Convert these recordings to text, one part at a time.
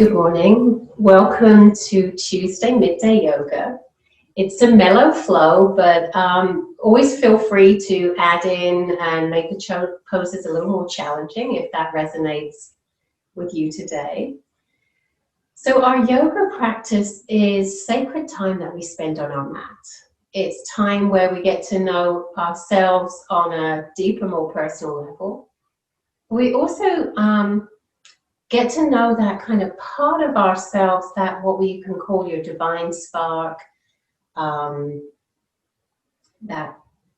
Good morning. Welcome to Tuesday Midday Yoga. It's a mellow flow, but always feel free to add in and make the poses a little more challenging if that resonates with you today. So our yoga practice is sacred time that we spend on our mat. It's time where we get to know ourselves on a deeper, more personal level. We also get to know that kind of part of ourselves, that what we can call your divine spark, that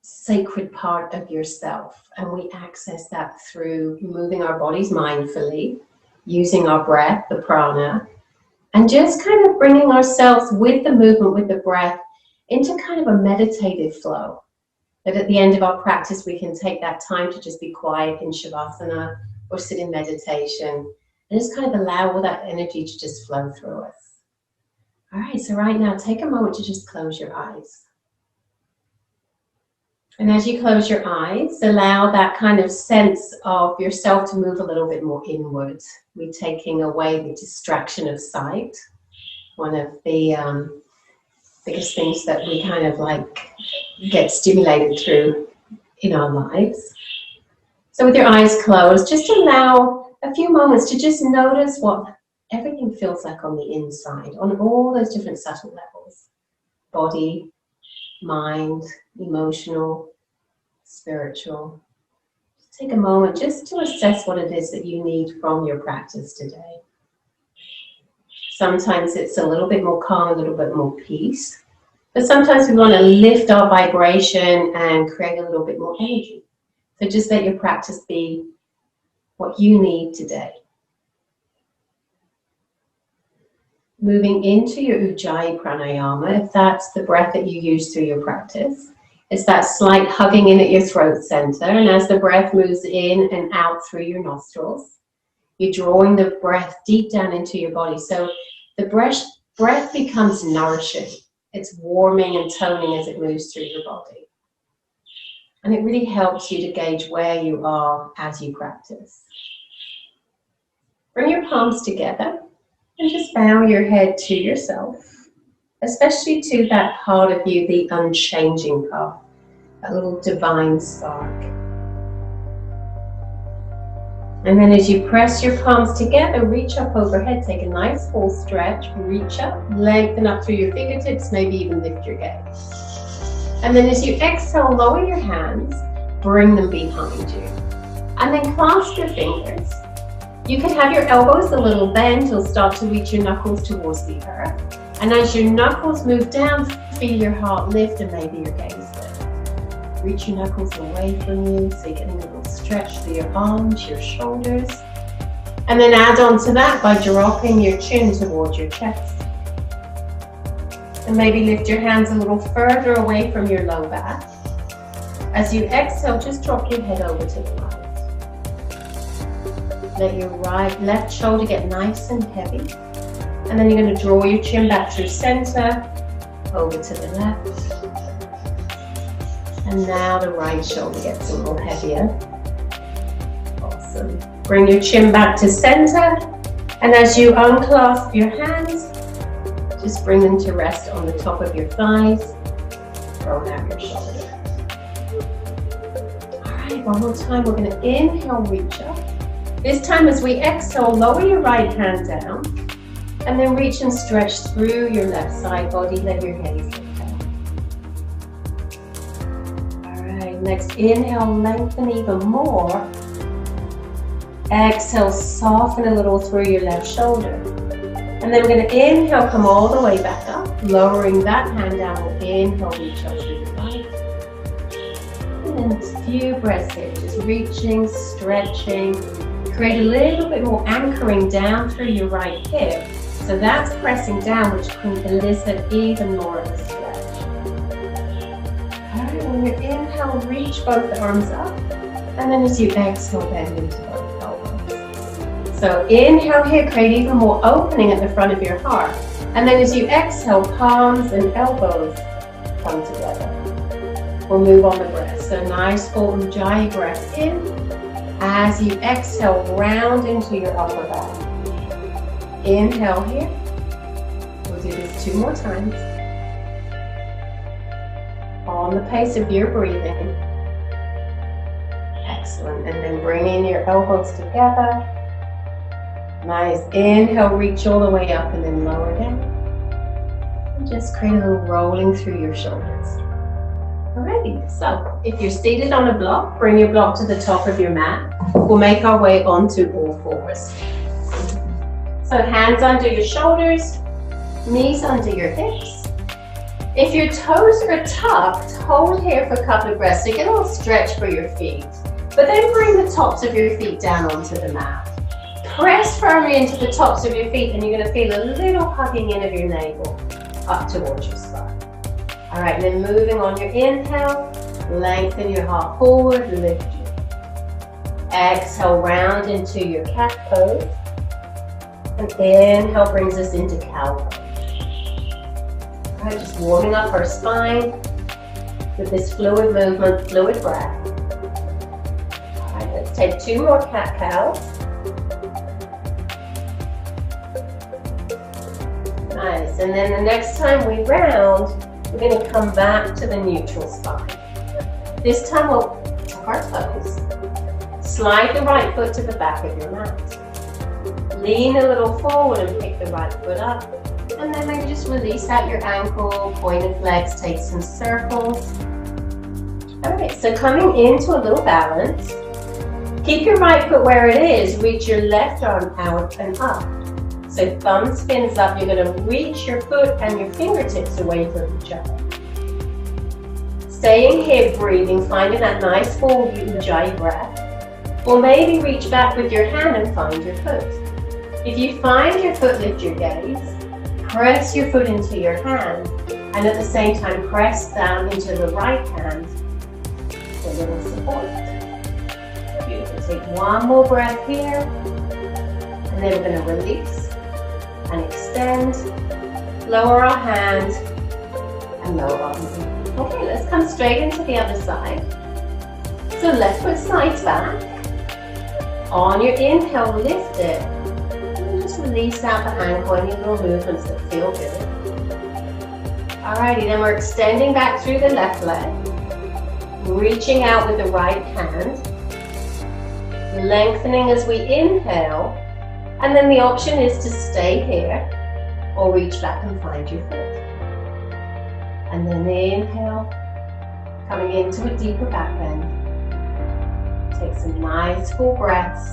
sacred part of yourself. And we access that through moving our bodies mindfully, using our breath, the prana, and just kind of bringing ourselves with the movement, with the breath, into kind of a meditative flow. That at the end of our practice, we can take that time to just be quiet in Shavasana or sit in meditation. And just kind of allow all that energy to just flow through us. All right, so right now, take a moment to just close your eyes. And as you close your eyes, allow that kind of sense of yourself to move a little bit more inward. We're taking away the distraction of sight. One of the biggest things that we kind of like get stimulated through in our lives. So with your eyes closed, just allow a few moments to just notice what everything feels like on the inside, on all those different subtle levels. Body, mind, emotional, spiritual. Just take a moment just to assess what it is that you need from your practice today. Sometimes it's a little bit more calm, a little bit more peace. But sometimes we want to lift our vibration and create a little bit more energy. So just let your practice be what you need today. Moving into your Ujjayi pranayama, if that's the breath that you use through your practice, it's that slight hugging in at your throat center, and as the breath moves in and out through your nostrils, you're drawing the breath deep down into your body. So the breath becomes nourishing. It's warming and toning as it moves through your body. And it really helps you to gauge where you are as you practice. Bring your palms together and just bow your head to yourself, especially to that part of you, the unchanging part, that little divine spark. And then as you press your palms together, reach up overhead, take a nice full stretch, reach up, lengthen up through your fingertips, maybe even lift your gaze. And then as you exhale, lower your hands, bring them behind you. And then clasp your fingers. You can have your elbows a little bent, you'll start to reach your knuckles towards the earth. And as your knuckles move down, feel your heart lift and maybe your gaze lift. Reach your knuckles away from you, so you're getting a little stretch through your arms, your shoulders. And then add on to that by dropping your chin towards your chest. And maybe lift your hands a little further away from your low back. As you exhale, just drop your head over to the right. Let your left shoulder get nice and heavy. And then you're going to draw your chin back through center, over to the left. And now the right shoulder gets a little heavier. Awesome. Bring your chin back to center. And as you unclasp your hands, just bring them to rest on the top of your thighs. Roll out your shoulders. All right, one more time. We're going to inhale, reach up. This time as we exhale, lower your right hand down. And then reach and stretch through your left side body. Let your gaze look down. All right, next inhale, lengthen even more. Exhale, soften a little through your left shoulder. And then we're going to inhale, come all the way back up, lowering that hand down. We'll inhale, reach up through the right. And then a few breaths here, just reaching, stretching. Create a little bit more anchoring down through your right hip. So that's pressing down, which can elicit even more of a stretch. All right, when you inhale, reach both arms up. And then as you exhale, bend into both elbows. So inhale here, create even more opening at the front of your heart. And then as you exhale, palms and elbows come together. We'll move on the breath. So nice full Ujjayi breath in. As you exhale, round into your upper back. Inhale here. We'll do this 2 more times. On the pace of your breathing. Excellent. And then bring in your elbows together. Nice. Inhale, reach all the way up and then lower down. And just create a little rolling through your shoulders. Alrighty, so if you're seated on a block, bring your block to the top of your mat. We'll make our way onto all fours. So hands under your shoulders, knees under your hips. If your toes are tucked, hold here for a couple of breaths. So get a little stretch for your feet. But then bring the tops of your feet down onto the mat. Press firmly into the tops of your feet and you're going to feel a little hugging in of your navel up towards your spine. All right, then moving on your inhale, lengthen your heart forward, lift you. Exhale, round into your cat pose. And inhale brings us into cow pose. All right, just warming up our spine with this fluid movement, fluid breath. All right, let's take 2 more cat cows. Nice, and then the next time we round, we're going to come back to the neutral spine. This time we'll tuck our toes, slide the right foot to the back of your mat. Lean a little forward and pick the right foot up. And then maybe just release out your ankle, pointed legs, take some circles. All right, so coming into a little balance. Keep your right foot where it is, reach your left arm out and up. So thumb spins up, you're going to reach your foot and your fingertips away from each other. Staying here, breathing, finding that nice full Ujjayi breath. Or maybe reach back with your hand and find your foot. If you find your foot, lift your gaze, press your foot into your hand, and at the same time press down into the right hand for a little support. Beautiful. Take 1 more breath here, and then we're going to release. And extend, lower our hand, and lower our knee. Okay, let's come straight into the other side. So left foot slides back. On your inhale, lift it. And just release out the ankle, any little movements that feel good. Alrighty, then we're extending back through the left leg. Reaching out with the right hand. Lengthening as we inhale. And then the option is to stay here or reach back and find your foot. And then inhale, coming into a deeper back bend. Take some nice full breaths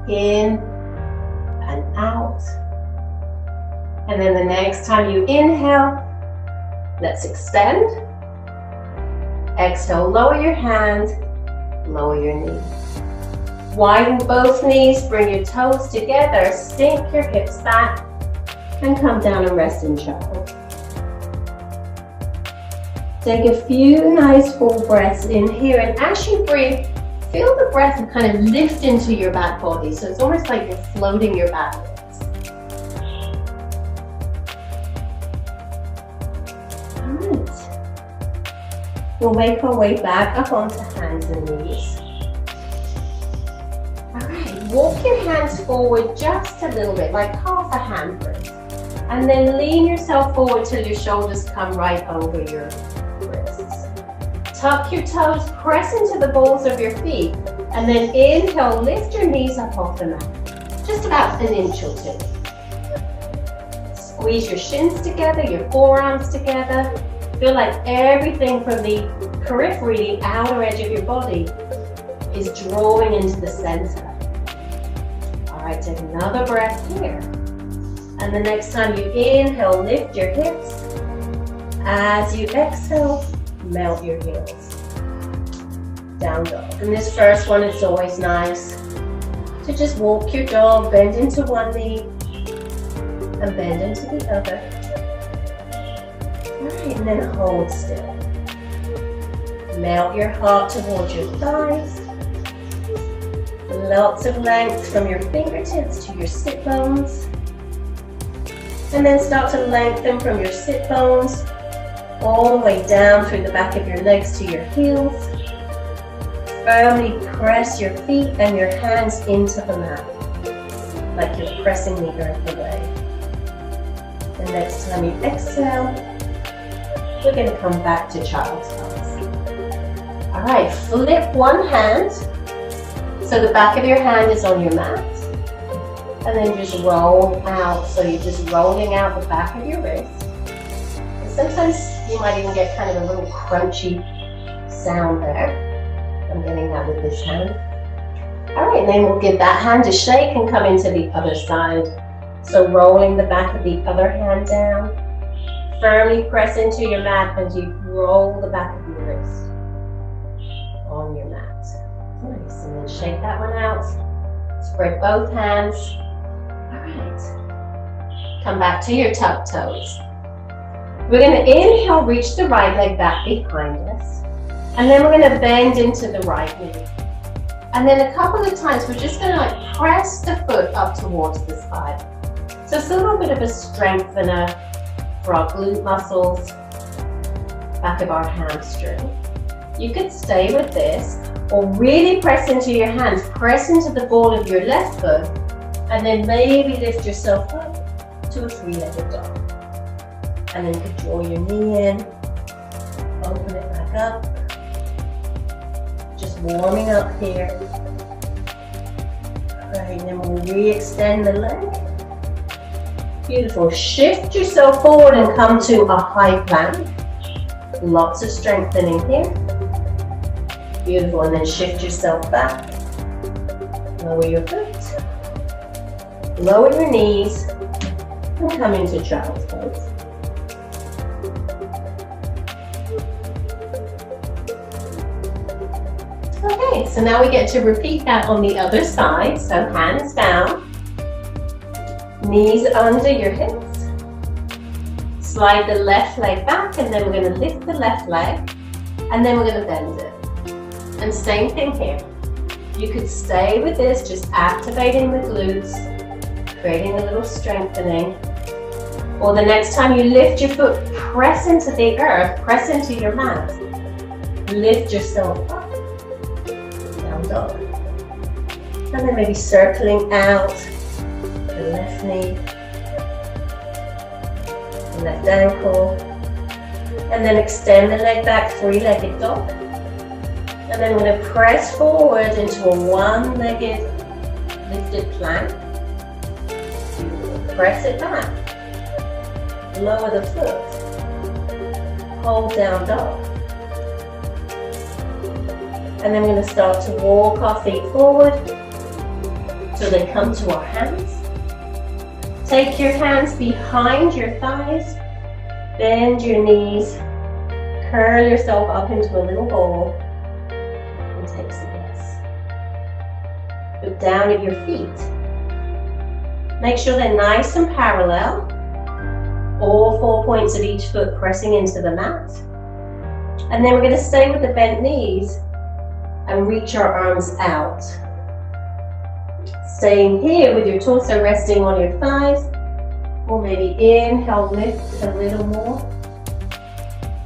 in and out. And then the next time you inhale, let's extend. Exhale, lower your hand, lower your knee. Widen both knees, bring your toes together, sink your hips back, and come down and rest in child. Take a few nice full breaths in here, and as you breathe, feel the breath kind of lift into your back body, so it's almost like you're floating your back legs. Alright. We'll make our way back up onto hands and knees. Walk your hands forward just a little bit, like half a hand breath. And then lean yourself forward till your shoulders come right over your wrists. Tuck your toes, press into the balls of your feet. And then inhale, lift your knees up off the mat. Just about 1 inch or 2. Squeeze your shins together, your forearms together. Feel like everything from the periphery, the outer edge of your body, is drawing into the center. Alright, take another breath here. And the next time you inhale, lift your hips. As you exhale, melt your heels. Down dog. And this first one, it's always nice to just walk your dog, bend into one knee, and bend into the other. Alright, and then hold still. Melt your heart towards your thighs. Lots of length from your fingertips to your sit bones. And then start to lengthen from your sit bones all the way down through the back of your legs to your heels. Firmly press your feet and your hands into the mat. like you're pressing the earth away. And next time you exhale, we're going to come back to child's pose. All right, flip one hand. So the back of your hand is on your mat. And then just roll out. So you're just rolling out the back of your wrist. And sometimes you might even get kind of a little crunchy sound there. I'm getting that with this hand. All right, then we'll give that hand a shake and come into the other side. So rolling the back of the other hand down. Firmly press into your mat and you roll the back of your wrist on your mat. Nice, and then shake that one out. Spread both hands. All right. Come back to your tuck toes. We're going to inhale, reach the right leg back behind us. And then we're going to bend into the right knee. And then a couple of times we're just going to like press the foot up towards the spine. So it's a little bit of a strengthener for our glute muscles, back of our hamstring. You could stay with this or really press into your hands. Press into the ball of your left foot and then maybe lift yourself up to a three-legged dog. And then you could draw your knee in, open it back up. Just warming up here. All right, and then we'll re-extend the leg. Beautiful. Shift yourself forward and come to a high plank. Lots of strengthening here. Beautiful. And then shift yourself back. Lower your foot. Lower your knees. And come into child's pose. Okay, so now we get to repeat that on the other side. So hands down. Knees under your hips. Slide the left leg back and then we're going to lift the left leg and then we're going to bend it. And same thing here. You could stay with this, just activating the glutes, creating a little strengthening. Or the next time you lift your foot, press into the earth, press into your mat. Lift yourself up. Down dog. And then maybe circling out. The left knee, the left ankle, and then extend the leg back, three-legged dog. And then we're going to press forward into a one-legged lifted plank. Press it back. Lower the foot. Hold down dog. And then we're going to start to walk our feet forward so they come to our hands. Take your hands behind your thighs, bend your knees, curl yourself up into a little ball, and take some breaths. Look down at your feet. Make sure they're nice and parallel. All 4 points of each foot pressing into the mat. And then we're going to stay with the bent knees and reach our arms out. Staying here with your torso resting on your thighs, or maybe inhale, lift a little more.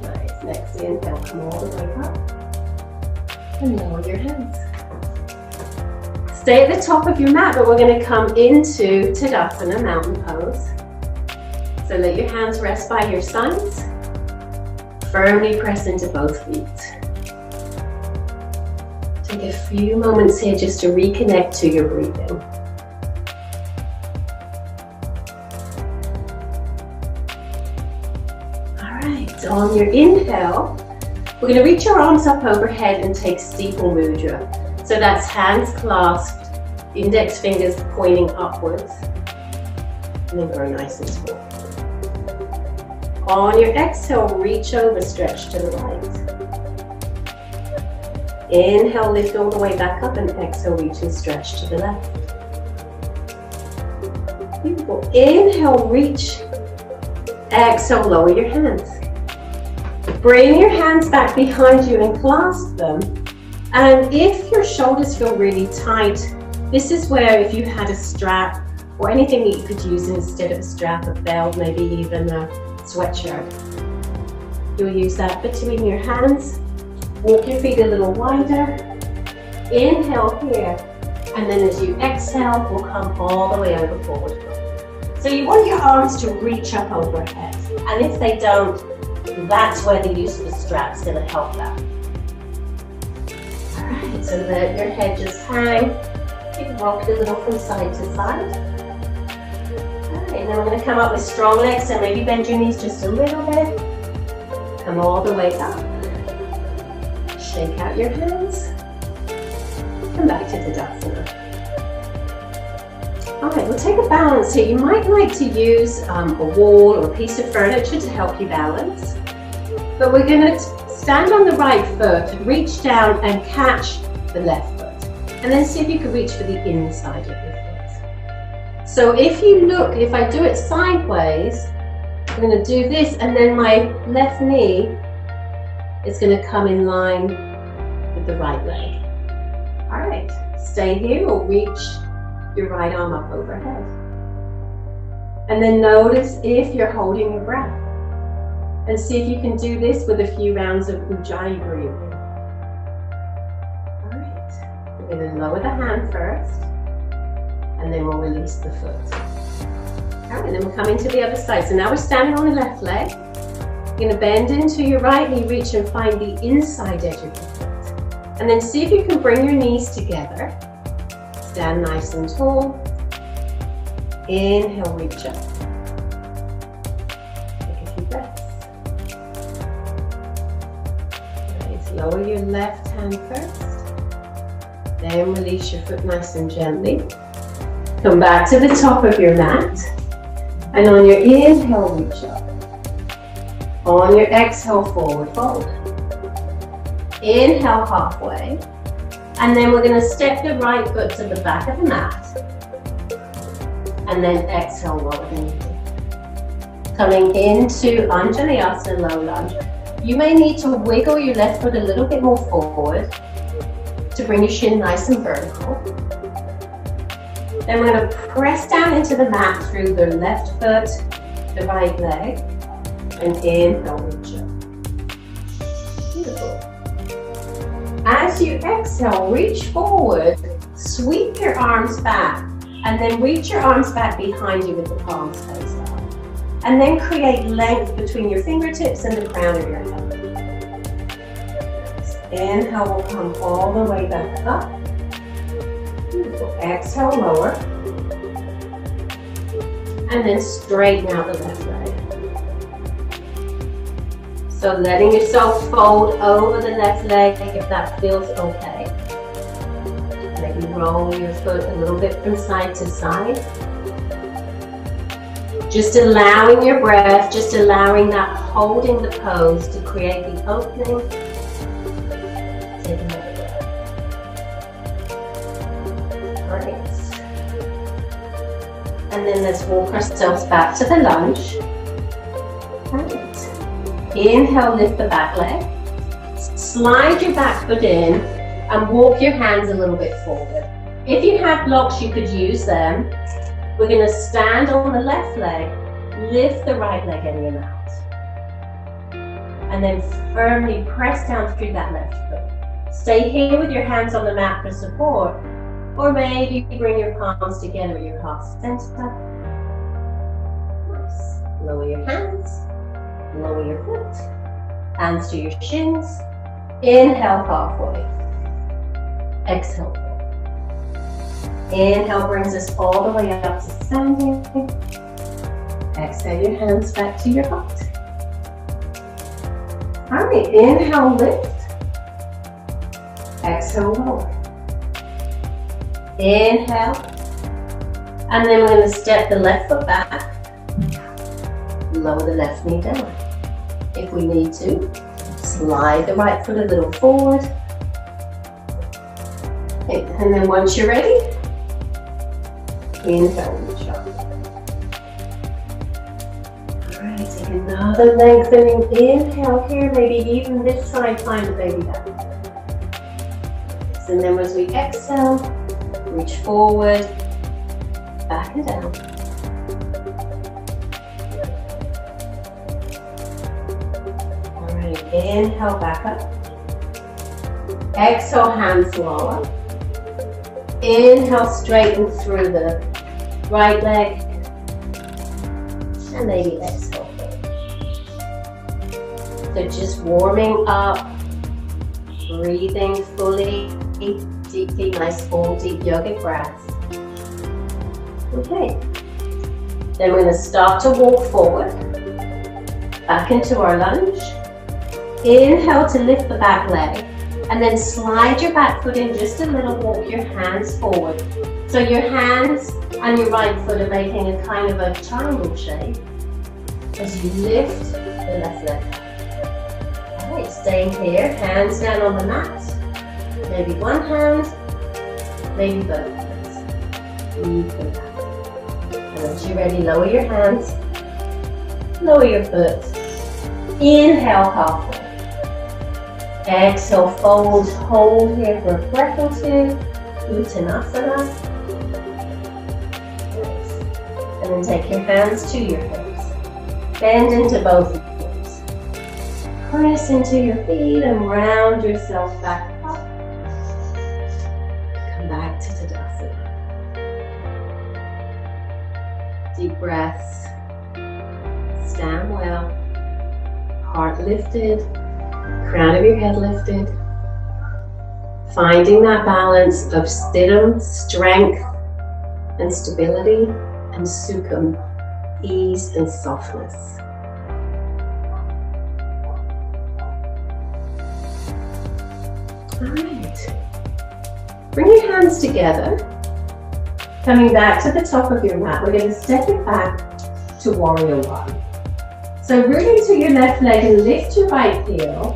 Nice, next inhale, come all the way up, and lower your hands. Stay at the top of your mat, but we're going to come into Tadasana, mountain pose. So let your hands rest by your sides, firmly press into both feet. Take a few moments here just to reconnect to your breathing. All right, on your inhale, we're going to reach our arms up overhead and take steeple mudra. So that's hands clasped, index fingers pointing upwards, and then grow nice and tall. On your exhale, reach over, stretch to the right. Inhale, lift all the way back up, and exhale, reach and stretch to the left. Beautiful. Inhale, reach. Exhale, lower your hands. Bring your hands back behind you and clasp them. And if your shoulders feel really tight, this is where if you had a strap or anything that you could use instead of a strap, a belt, maybe even a sweatshirt, you'll use that between your hands. Walk your feet a little wider. Inhale here. And then as you exhale, we'll come all the way over forward. So you want your arms to reach up overhead. And if they don't, that's where the use of the strap's going to help that. All right, so let your head just hang. Keep rocking a little from side to side. All right, now we're going to come up with strong legs, so maybe bend your knees just a little bit. Come all the way up. Shake out your hands. Come back to Tadasana. All right, we'll take a balance here. You might like to use a wall or a piece of furniture to help you balance. But we're going to stand on the right foot, reach down and catch the left foot. And then see if you can reach for the inside of your foot. So if you look, if I do it sideways, I'm going to do this and then my left knee is going to come in line with the right leg. All right, stay here or reach your right arm up overhead. And then notice if you're holding your breath. And see if you can do this with a few rounds of Ujjayi breathing. All right, we're going to lower the hand first, and then we'll release the foot. All right, then we're coming to the other side. So now we're standing on the left leg. You're going to bend into your right knee, reach and find the inside edge of your foot. And then see if you can bring your knees together. Stand nice and tall. Inhale, reach up. Take a few breaths. Right, lower your left hand first. Then release your foot nice and gently. Come back to the top of your mat. And on your inhale, reach up. On your exhale, forward fold. Inhale halfway. And then we're going to step the right foot to the back of the mat. And then exhale, lower the knee. Coming into Anjaneyasana, low lunge. You may need to wiggle your left foot a little bit more forward to bring your shin nice and vertical. Then we're going to press down into the mat through the left foot, the right leg, and inhale, reach up. Beautiful. As you exhale, reach forward, sweep your arms back, and then reach your arms back behind you with the palms face up. And then create length between your fingertips and the crown of your head. Inhale will come all the way back up. Beautiful. Exhale, lower. And then straighten out the left leg. So letting yourself fold over the left leg if that feels okay. Maybe roll your foot a little bit from side to side. Just allowing your breath, just allowing that holding the pose to create the opening. Take another breath. Great. And then let's walk ourselves back to the lunge. Right. Inhale, lift the back leg. Slide your back foot in and walk your hands a little bit forward. If you have blocks, you could use them. We're going to stand on the left leg, lift the right leg in and out. And then firmly press down through that left foot. Stay here with your hands on the mat for support, or maybe bring your palms together at your heart center. Nice. Lower your hands. Lower your foot, hands to your shins. Inhale halfway. Exhale. Inhale brings us all the way up to standing. Exhale your hands back to your heart. All right, inhale, lift. Exhale, lower. Inhale. And then we're going to step the left foot back. Lower the left knee down. If we need to, slide the right foot a little forward. Okay, and then once you're ready, inhale, reach up. All right, take another lengthening inhale here, maybe even this side, find the baby down. And then as we exhale, reach forward, back and down. Inhale, back up. Exhale, hands lower. Inhale, straighten through the right leg. And maybe exhale. So just warming up, breathing fully, deeply, nice full deep yogic breaths. Okay. Then we're going to start to walk forward, back into our lunge. Inhale to lift the back leg, and then slide your back foot in just a little, walk your hands forward. So your hands and your right foot are making a kind of a triangle shape as you lift the left leg. Alright, staying here, hands down on the mat. Maybe one hand, maybe both hands. Deeply back. And once you're ready, lower your hands, lower your foot. Inhale, halfway. Exhale, fold, hold here for a breath or two. Uttanasana. Nice. And then take your hands to your hips. Bend into both knees. Press into your feet and round yourself back up. Come back to Tadasana. Deep breaths. Stand well. Heart lifted. Crown of your head lifted. Finding that balance of stidham, strength and stability, and sukham, ease and softness. Alright. Bring your hands together. Coming back to the top of your mat, we're going to step it back to warrior one. So rooting to your left leg and lift your right heel,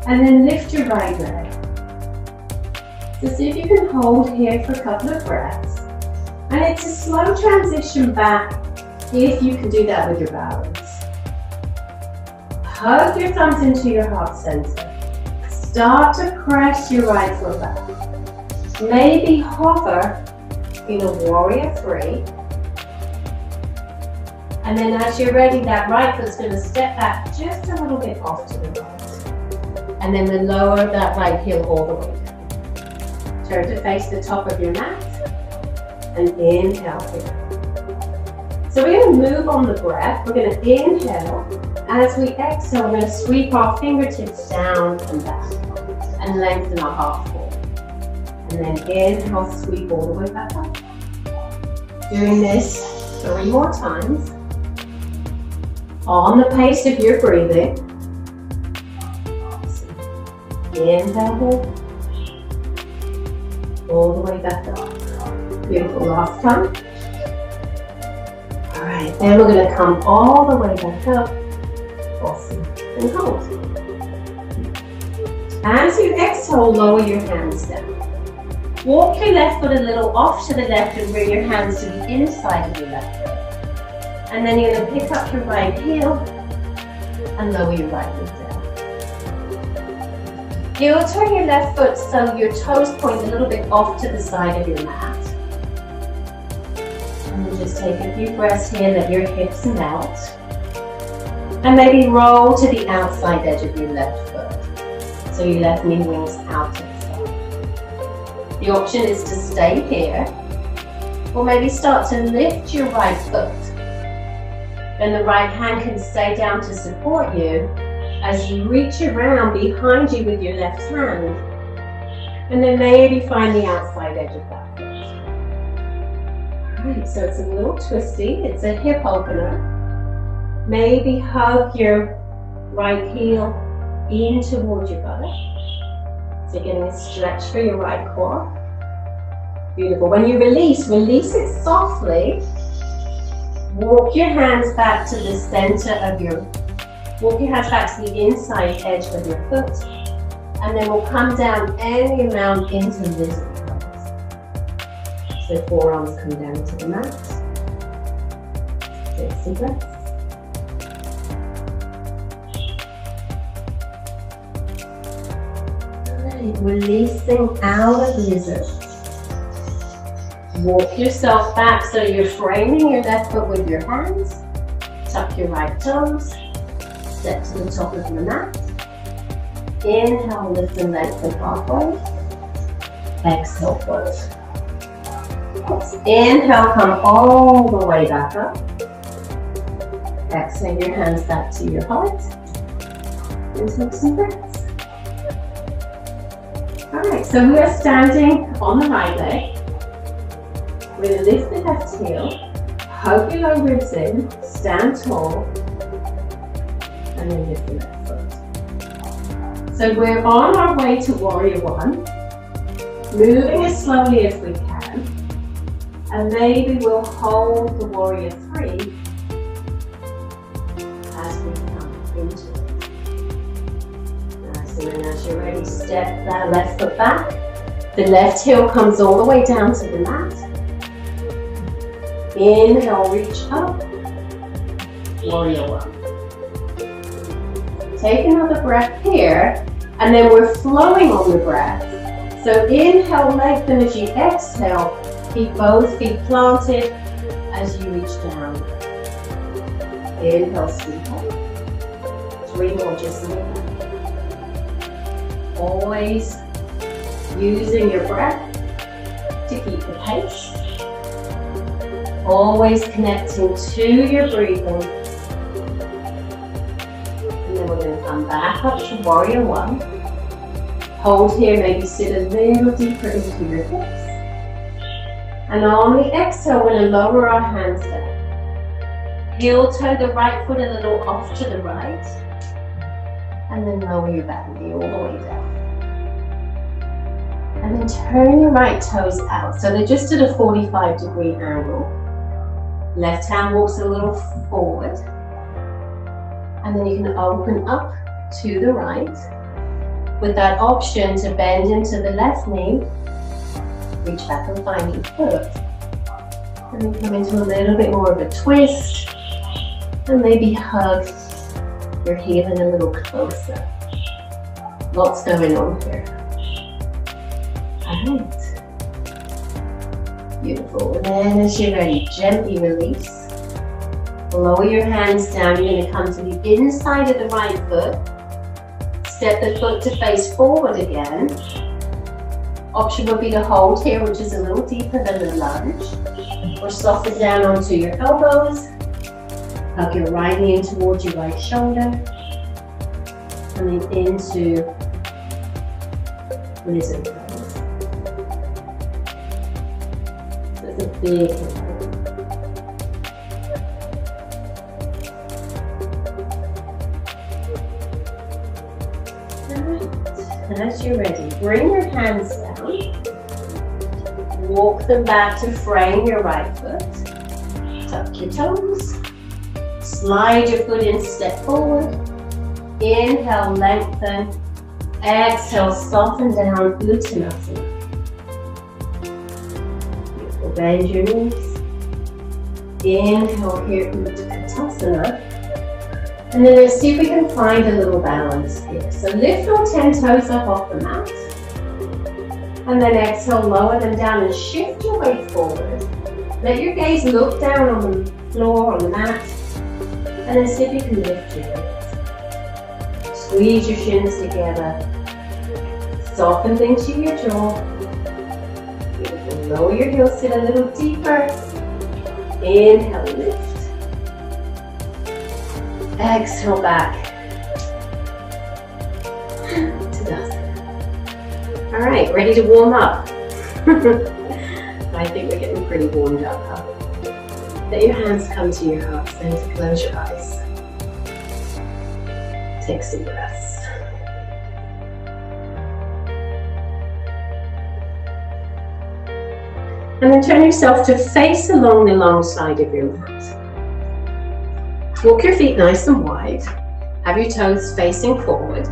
and then lift your right leg. So see if you can hold here for a couple of breaths. And it's a slow transition back if you can do that with your balance. Hug your thumbs into your heart center. Start to press your right foot back. Maybe hover in a warrior three. And then as you're ready, that right foot's going to step back just a little bit off to the right. And then we'll lower that right heel all the way down. Turn to face the top of your mat. And inhale here. So we're going to move on the breath. We're going to inhale. As we exhale, we're going to sweep our fingertips down and back. And lengthen our heart forward. And then inhale, sweep all the way back up. Doing this 3 more times. On the pace of your breathing. Inhale here. All the way back up. Beautiful, last time. Alright, then we're going to come all the way back up. Awesome. And hold. As you exhale, lower your hands down. Walk your left foot a little off to the left and bring your hands to the inside of your left foot. And then you're going to pick up your right heel and lower your right foot down. You'll turn your left foot so your toes point a little bit off to the side of your mat. And then just take a few breaths here, let your hips melt. And maybe roll to the outside edge of your left foot. So your left knee wings out to the side. The option is to stay here. Or maybe start to lift your right foot. Then the right hand can stay down to support you as you reach around behind you with your left hand. And then maybe find the outside edge of that foot. Alright, so it's a little twisty. It's a hip opener. Maybe hug your right heel in towards your buttock. So you're getting a stretch for your right core. Beautiful. When you release it softly. Walk your hands back to the center of walk your hands back to the inside edge of your foot. And then we'll come down any amount into lizard pose. So forearms come down to the mat. Take some breaths. Alright, releasing out of lizard. Walk yourself back so you're framing your left foot with your hands. Tuck your right toes. Step to the top of your mat. Inhale, lift and lengthen halfway. Exhale, fold. Inhale, come all the way back up. Exhale your hands back to your heart. And take some breaths. Alright, so we are standing on the right leg. We're going to lift the left heel, hug your low ribs in, stand tall, and then lift the left foot. So we're on our way to Warrior One, moving as slowly as we can, and maybe we'll hold the Warrior Three as we come into it. Nice, and then as you're ready, step that left foot back. The left heel comes all the way down to the mat. Inhale, reach up, Warrior One. Take another breath here, and then we're flowing on the breath. So inhale, lengthen as you exhale. Keep both feet planted as you reach down. Inhale, sweetheart. 3 more, just like that. Always using your breath to keep the pace. Always connecting to your breathing. And then we're going to come back up to Warrior One. Hold here, maybe sit a little deeper into your hips. And on the exhale, we're going to lower our hands down. Heel toe the right foot a little off to the right. And then lower your back knee all the way down. And then turn your right toes out. So they're just at a 45-degree angle. Left hand walks a little forward. And then you can open up to the right with that option to bend into the left knee. Reach back and find your foot. And then come into a little bit more of a twist. And maybe hug your heel in a little closer. Lots going on here. Alright. Beautiful. And then as you're ready, gently release. Lower your hands down. You're going to come to the inside of the right foot. Step the foot to face forward again. Option would be to hold here, which is a little deeper than the lunge. Or soften down onto your elbows. Hug your right knee in towards your right shoulder. And then into lizard pose. So it's a big inhale. And as you're ready, bring your hands down. Walk them back to frame your right foot. Tuck your toes. Slide your foot in, step forward. Inhale, lengthen. Exhale, soften down, Uttanasana. Beautiful, bend your knees. Inhale here, Uttanasana. And then let's see if we can find a little balance here. So lift all 10 toes up off the mat. And then exhale, lower them down and shift your weight forward. Let your gaze look down on the floor, on the mat. And then see if you can lift your hips. Squeeze your shins together. Soften into your jaw. Beautiful. Lower your heels, sit a little deeper. Inhale, lift. Exhale back to dust. All right, ready to warm up. I think we're getting pretty warmed up, huh? Let your hands come to your heart center, close your eyes. Take some breaths. And then turn yourself to face along the long side of your mat. Walk your feet nice and wide. Have your toes facing forward.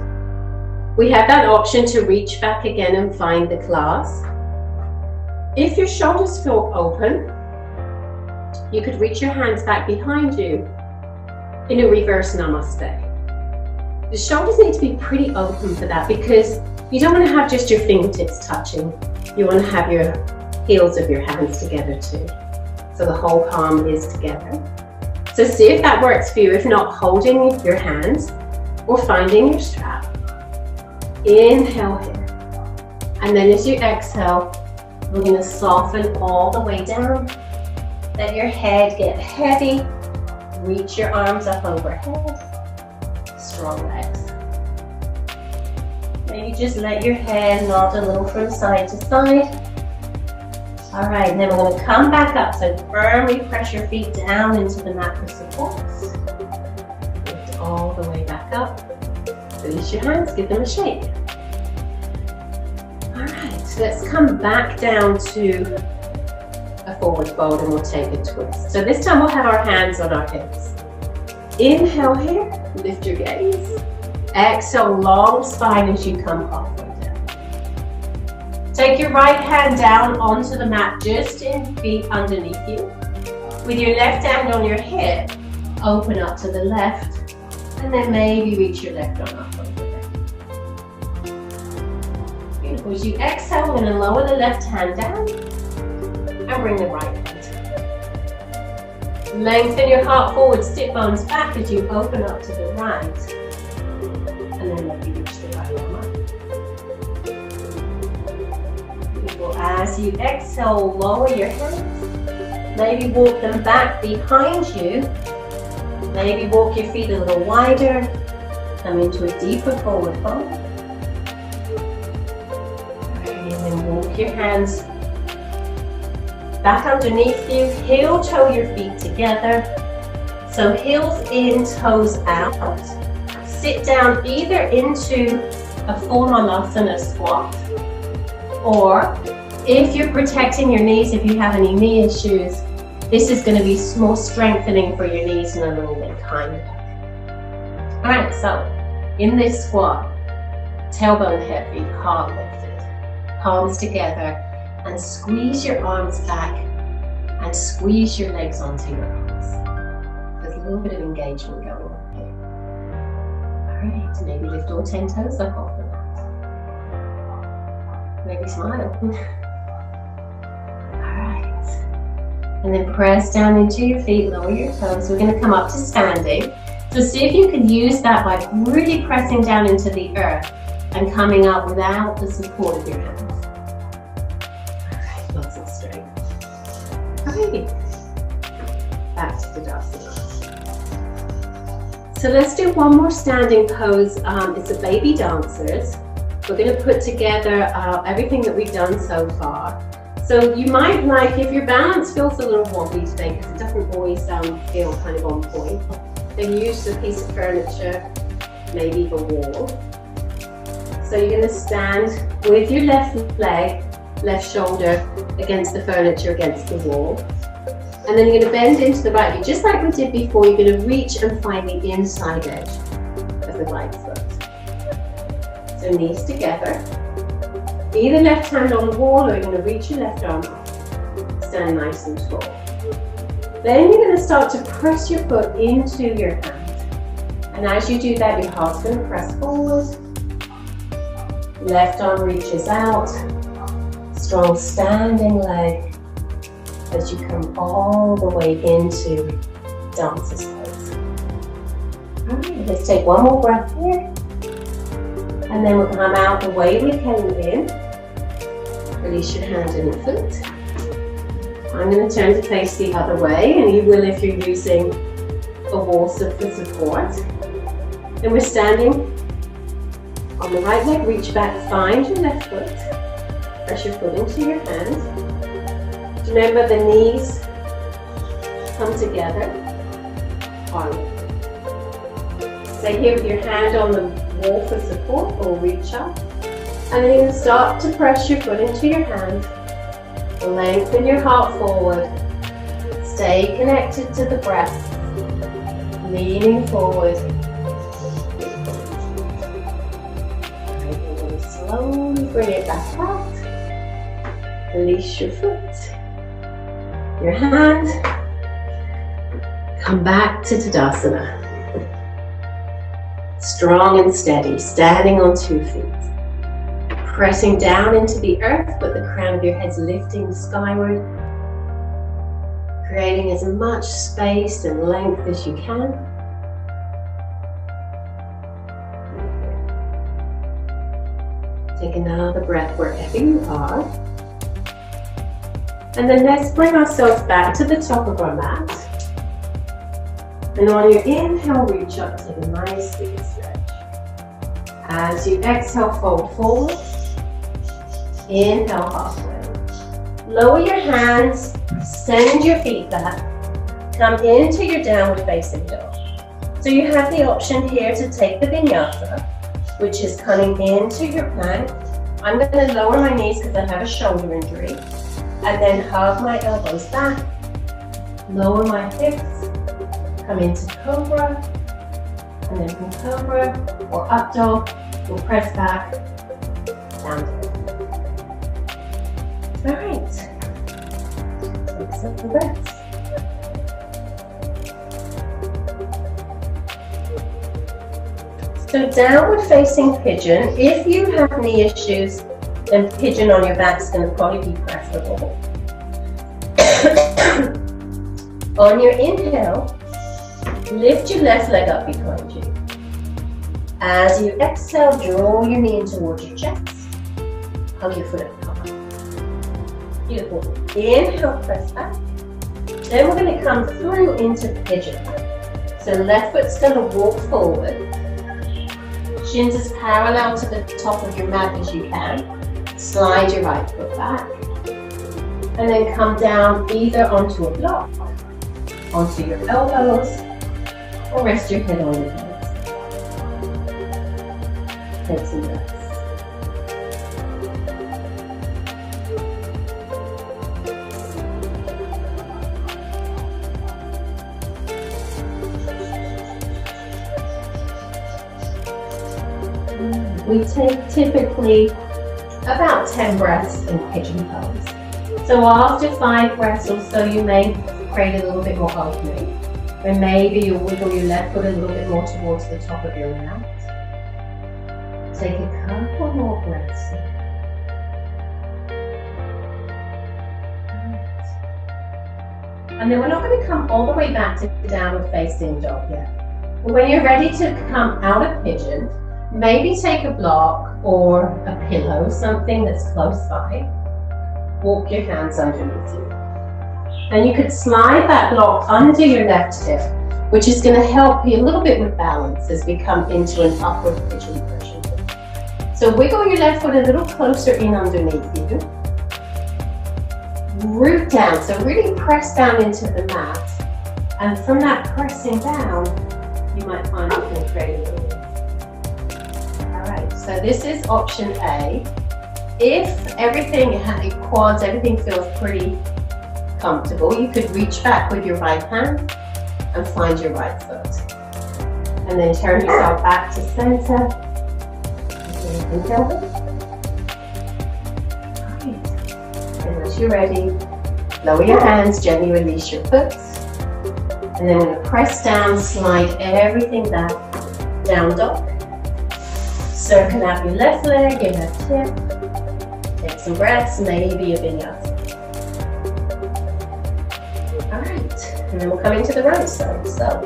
We have that option to reach back again and find the class. If your shoulders feel open, you could reach your hands back behind you in a reverse namaste. The shoulders need to be pretty open for that because you don't want to have just your fingertips touching. You want to have your heels of your hands together too. So the whole palm is together. So see if that works for you, if not holding your hands or finding your strap. Inhale here. And then as you exhale, We're going to soften all the way down. Let your head get heavy. Reach your arms up overhead. Strong legs. Maybe just let your head nod a little from side to side. All right, and then we're going to come back up. So firmly press your feet down into the mat for support. Lift all the way back up. Release your hands, give them a shake. All right, so let's come back down to a forward fold and we'll take a twist. So this time we'll have our hands on our hips. Inhale here, lift your gaze. Exhale, long spine as you come halfway down. Take your right hand down onto the mat, just in feet underneath you. With your left hand on your hip, open up to the left, and then maybe reach your left arm up over there. Beautiful. As you exhale, we're going to lower the left hand down and bring the right hand. Lengthen your heart forward, sit bones back as you open up to the right. And then let you reach the right arm up. Beautiful. As you exhale, lower your hands. Maybe walk them back behind you. Maybe walk your feet a little wider. Come into a deeper forward fold. And then walk your hands back underneath you. Heel toe your feet together. So heels in, toes out. Sit down either into a full malasana squat, or if you're protecting your knees, if you have any knee issues, this is going to be more strengthening for your knees and a little bit kinder. All right, so in this squat, tailbone heavy, heart lifted, palms together, and squeeze your arms back and squeeze your legs onto your arms. There's a little bit of engagement going on here. Alright, maybe lift all 10 toes up off the mat. Maybe smile. Alright. And then press down into your feet, lower your toes. We're going to come up to standing. So see if you can use that by really pressing down into the earth and coming up without the support of your hands. Alright, lots of strength. Alright. Back to Tadasana. So let's do one more standing pose. It's a baby dancers. We're going to put together everything that we've done so far. So you might like, if your balance feels a little wobbly today, because it doesn't always feel kind of on point, then use a piece of furniture, maybe the wall. So you're going to stand with your left leg, left shoulder against the furniture, against the wall. And then you're going to bend into the right knee, just like we did before. You're going to reach and find the inside edge of the right foot. So knees together. Either left hand on the wall, or you're going to reach your left arm up. Stand nice and tall. Then you're going to start to press your foot into your hand. And as you do that, your heart's going to press forward. Left arm reaches out. Strong standing leg. As you come all the way into dancer's pose. Alright, let's take one more breath here. And then we'll come out the way we came in. Release your hand and your foot. I'm going to turn to face the other way, and you will if you're using a wall for support. And we're standing on the right leg, reach back, find your left foot. Press your foot into your hand. Remember, the knees come together. Stay here with your hand on the wall for support, or reach up. And then you're going to start to press your foot into your hand. Lengthen your heart forward. Stay connected to the breath. Leaning forward. And you're going to slowly bring it back out. Release your foot. Your hand, come back to Tadasana. Strong and steady, standing on 2 feet. Pressing down into the earth, but the crown of your head's lifting skyward. Creating as much space and length as you can. Take another breath wherever you are. And then let's bring ourselves back to the top of our mat. And on your inhale, reach up, take a nice deep stretch. As you exhale, fold forward. Inhale, halfway. Lower your hands, send your feet back. Come into your downward facing dog. So you have the option here to take the vinyasa, which is coming into your plank. I'm going to lower my knees because I have a shoulder injury. And then hug my elbows back. Lower my hips. Come into cobra. And then from cobra or up dog, we'll press back, down dog. All right. Take some breaths. So downward facing pigeon, if you have knee issues, then pigeon on your back is going to probably be preferable. On your inhale, lift your left leg up behind you. As you exhale, draw your knee in towards your chest. Hug your foot at the top. Beautiful. Inhale, press back. Then we're going to come through into pigeon. So left foot's going to walk forward. Shins as parallel to the top of your mat as you can. Slide your right foot back. And then come down either onto a block, onto your elbows, or rest your head on your hands. Take some breaths. We take typically about 10 breaths in pigeon pose. So after 5 breaths or so, you may create a little bit more opening. And maybe you'll wiggle your left foot a little bit more towards the top of your mat. Take a couple more breaths here. And then we're not going to come all the way back to the downward facing dog yet. But when you're ready to come out of pigeon, maybe take a block or a pillow, something that's close by. Walk your hands underneath you. And you could slide that block under your left hip, which is going to help you a little bit with balance as we come into an upward pigeon version. So wiggle your left foot a little closer in underneath you. Root down, so really press down into the mat. And from that pressing down, you might find you can create a little. Alright, so this is option A. If everything, quads, everything feels pretty comfortable, you could reach back with your right hand and find your right foot. And then turn yourself back to center. Alright. And once you're ready, lower your hands, gently release your foot. And then we're going to press down, slide everything back, down dog. Circle out your left leg, your left hip. Take some breaths, maybe a vinyasa. Alright, and then we'll come into the right side. So,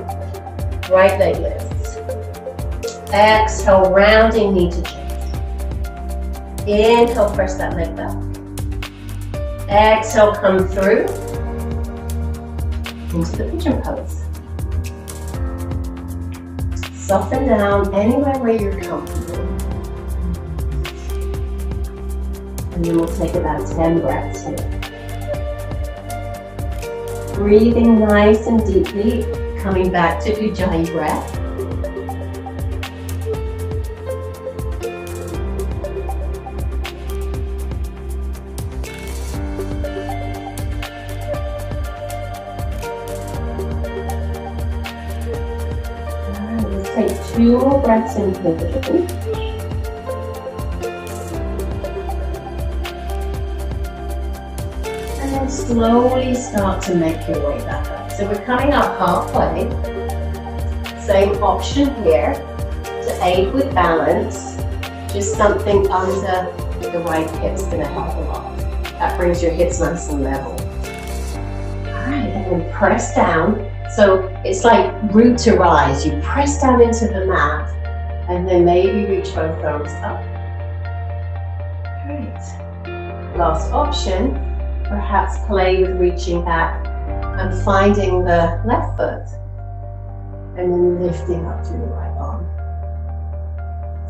right leg lifts. Exhale, rounding knee to chest. Inhale, press that leg back. Exhale, come through into the pigeon pose. Soften down anywhere where you're comfortable. And then we'll take about 10 breaths here. Breathing nice and deeply, coming back to Ujjayi breath. Take 2 more breaths in pigeon. And then slowly start to make your way back up. So we're coming up halfway. Same option here to aid with balance. Just something under the right hip's going to help a lot. That brings your hips nice and level. Alright, and then press down. So it's like root to rise. You press down into the mat and then maybe reach both arms up. Great. Last option, Perhaps play with reaching back and finding the left foot and then lifting up to the right arm.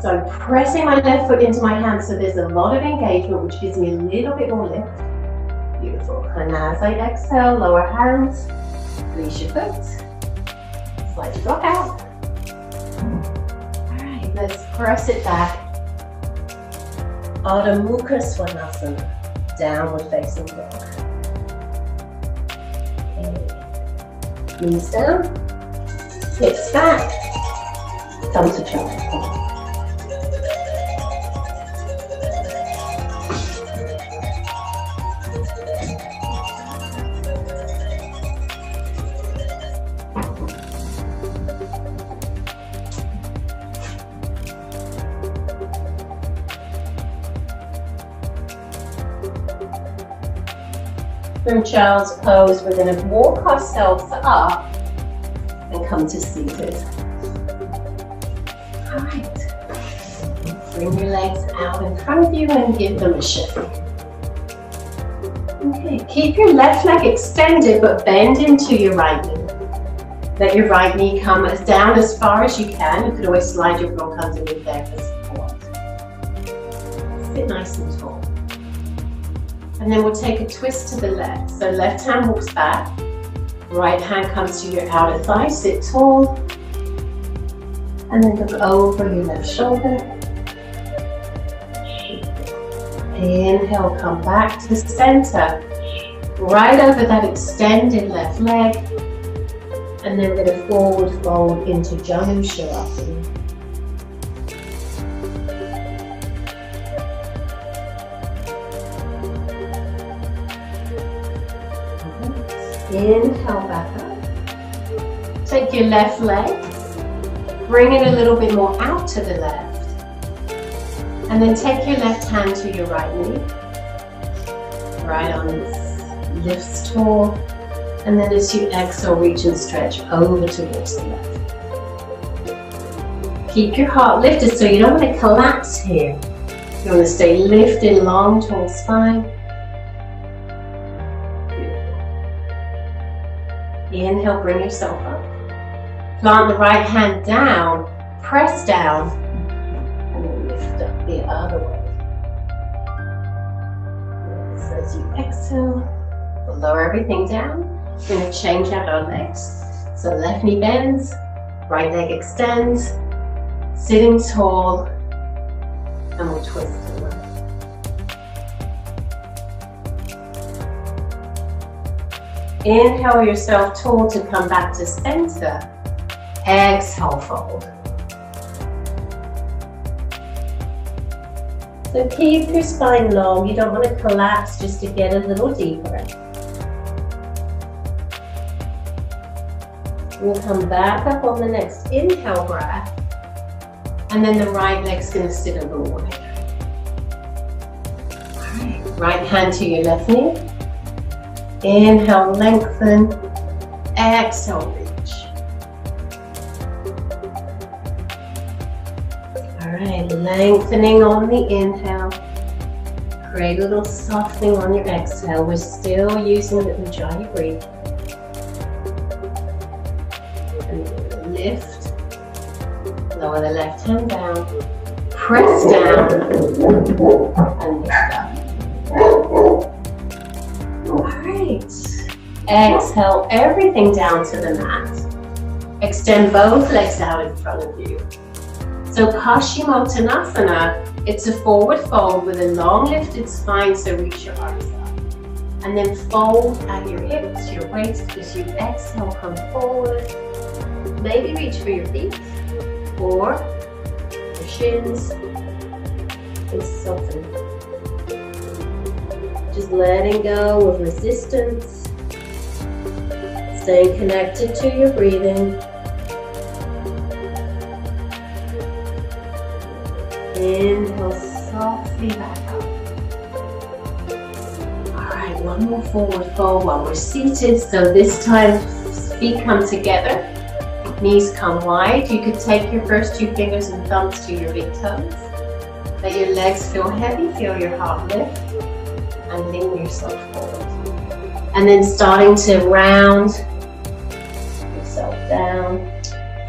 So I'm pressing my left foot into my hand, so there's a lot of engagement, which gives me a little bit more lift. Beautiful. And as I exhale, lower hands, release your foot, slightly rock out. All right, let's press it back. Ardha Mukha Svanasana, downward facing dog. Okay. Knees down, hips back, thumb to child. From child's pose, we're going to walk ourselves up and come to seated. All right. Bring your legs out in front of you and give them a shift. Okay, keep your left leg extended but bend into your right knee. Let your right knee come down as far as you can. You could always slide your block underneath there for support. Sit nice and tall. And then we'll take a twist to the left. So left hand walks back, right hand comes to your outer thigh, sit tall, and then look over your left shoulder. Inhale, come back to center, right over that extended left leg, and then we're going to forward fold into Janu Shavasana. Inhale back up. Take your left leg, bring it a little bit more out to the left. And then take your left hand to your right knee. Right arm lifts tall. And then as you exhale, reach and stretch over towards the left. Keep your heart lifted, so you don't want to collapse here. You want to stay lifted, long, tall spine. Inhale, bring yourself up. Plant the right hand down, press down, and then lift up the other way. So as you exhale, we'll lower everything down. We're going to change out our legs. So left knee bends, right leg extends, sitting tall, and we'll twist to the left. Inhale yourself tall to come back to center. Exhale, fold. So keep your spine long. You don't want to collapse, just to get a little deeper. We'll come back up on the next inhale breath. And then the right leg's going to sit a little wider. Right hand to your left knee. Inhale, lengthen. Exhale, reach. All right, lengthening on the inhale. Create a little softening on your exhale. We're still using the Ujjayi breath. And lift. Lower the left hand down. Press down. And lift up. Alright, exhale everything down to the mat. Extend both legs out in front of you. So Paschimottanasana, it's a forward fold with a long lifted spine, so reach your arms up. And then fold at your hips, your waist, as you exhale, come forward. Maybe reach for your feet or your shins and soften. Just letting go of resistance, staying connected to your breathing. Inhale softly back up. All right, one more forward fold while we're seated. So this time, feet come together, knees come wide. You could take your first two fingers and thumbs to your big toes. Let your legs feel heavy, feel your heart lift. and lean yourself forward. And then starting to round yourself down.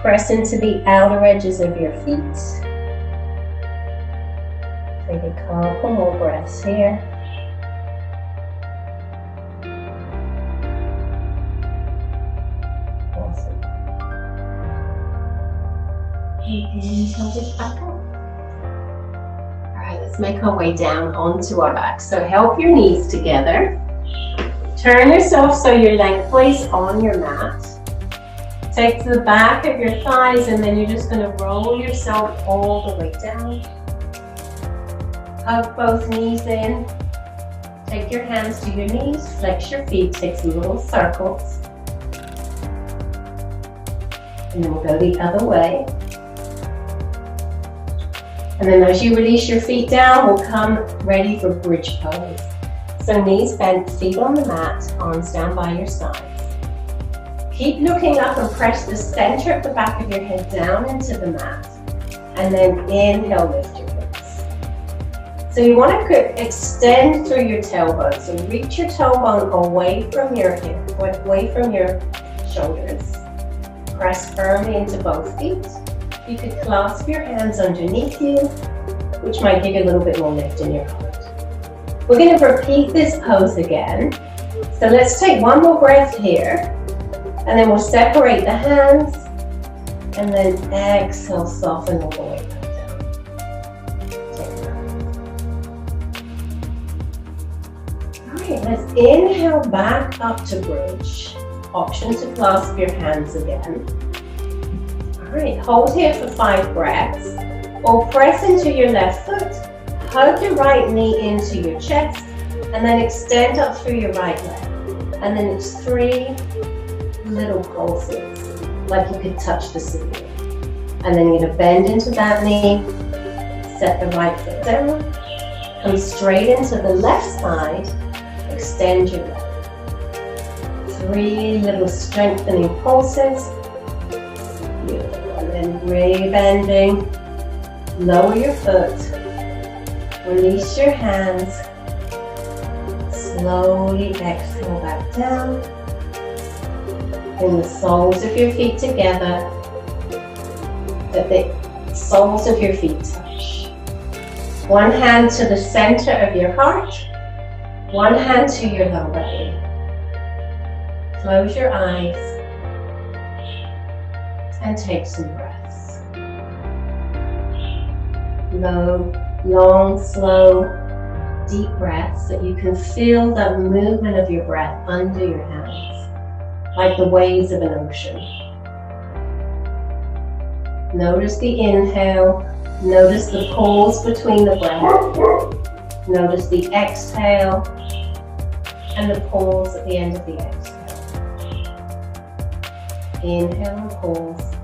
Press into the outer edges of your feet. Take a couple more breaths here. Awesome. And hold it back up. Alright, let's make our way down onto our back. So help your knees together. Turn yourself so you're lengthways on your mat. Take to the back of your thighs and then you're just going to roll yourself all the way down. Hug both knees in. Take your hands to your knees, flex your feet, take some little circles. And then we'll go the other way. And then as you release your feet down, we'll come ready for bridge pose. So knees bent, feet on the mat, arms down by your sides. Keep looking up and press the center of the back of your head down into the mat. And then inhale, lift your hips. So you want to extend through your tailbone. So reach your tailbone away from your hip, away from your shoulders. Press firmly into both feet. You could clasp your hands underneath you, which might give you a little bit more lift in your heart. We're going to repeat this pose again. So let's take one more breath here. And then we'll separate the hands. And then exhale, soften all the way back down. Take that. All right, let's inhale back up to bridge. Option to clasp your hands again. All right, hold here for 5 breaths. Or press into your left foot. Hug your right knee into your chest. And then extend up through your right leg. And then it's 3 little pulses, like you could touch the ceiling. And then you're going to bend into that knee, set the right foot down, come straight into the left side, extend your leg. 3 little strengthening pulses. Beautiful. And then re-bending, lower your foot, release your hands, slowly exhale back down. Bring the soles of your feet together, that the soles of your feet touch. One hand to the center of your heart, one hand to your lower belly. Close your eyes and take some breaths. Long, slow, deep breaths that you can feel the movement of your breath under your hands, like the waves of an ocean. Notice the inhale, notice the pause between the breath, notice the exhale, and the pause at the end of the exhale. Inhale and pause,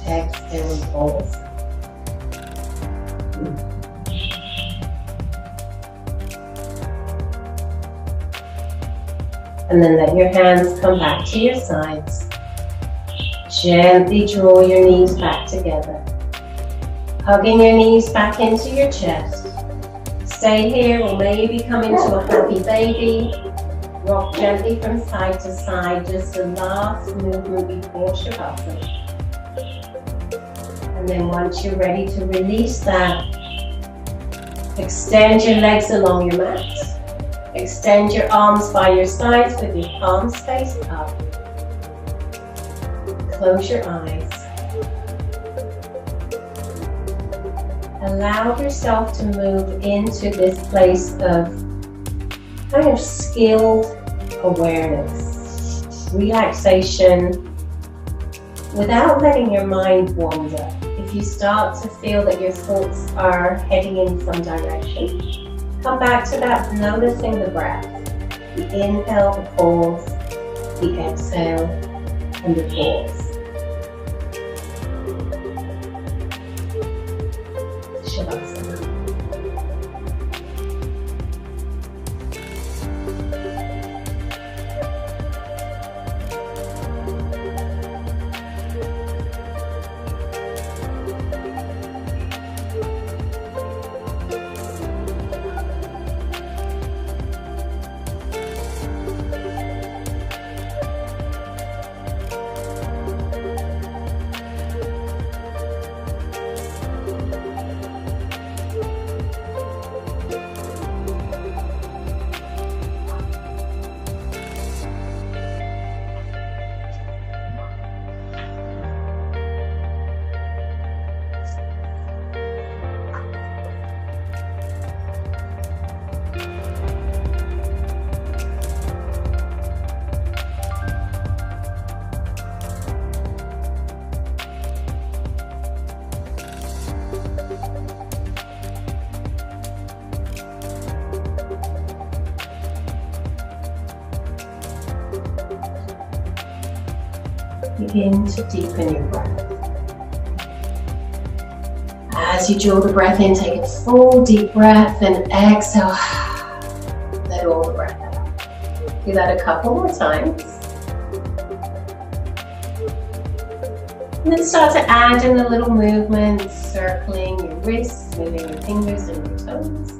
exhale and pause. And then let your hands come back to your sides. Gently draw your knees back together. Hugging your knees back into your chest. Stay here or maybe come into a happy baby. Rock gently from side to side, just the last movement before Shavasana. And then once you're ready to release that, extend your legs along your mat. Extend your arms by your sides with your palms faced up. Close your eyes. Allow yourself to move into this place of kind of skilled awareness, relaxation, without letting your mind wander. If you start to feel that your thoughts are heading in some direction, come back to that, noticing the breath. The inhale, the pause, the exhale, and the pause. Shavasana. begin to deepen your breath. As you draw the breath in, take a full deep breath and exhale. Let all the breath out. Do that a couple more times. And then start to add in the little movements, circling your wrists, moving your fingers and your toes.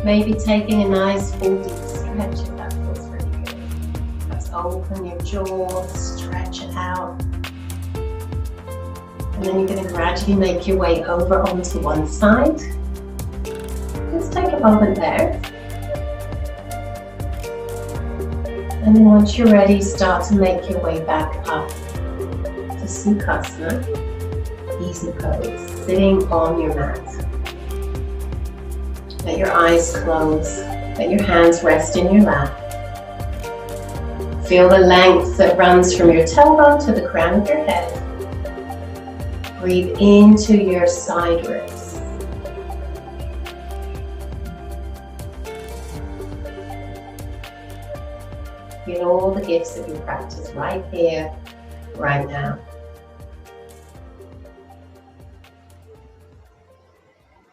Maybe taking a nice full deep stretch if that feels really good. Let's open your jaw, stretch it out. And then you're going to gradually make your way over onto one side. Just take a moment there. And then once you're ready, start to make your way back up to Sukhasana, easy pose, sitting on your mat. Let your eyes close, let your hands rest in your lap. Feel the length that runs from your tailbone to the crown of your head. Breathe into your side ribs. Feel all the gifts of your practice right here, right now.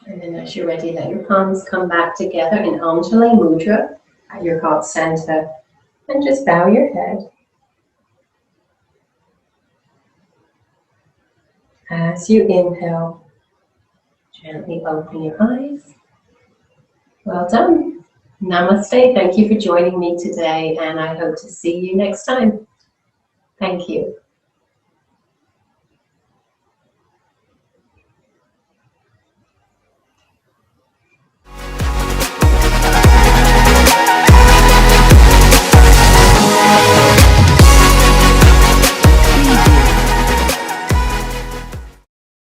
And then as you're ready, let your palms come back together in Anjali Mudra at your heart center. And just bow your head. As you inhale, gently open your eyes. Well done. Namaste. Thank you for joining me today, and I hope to see you next time. Thank you.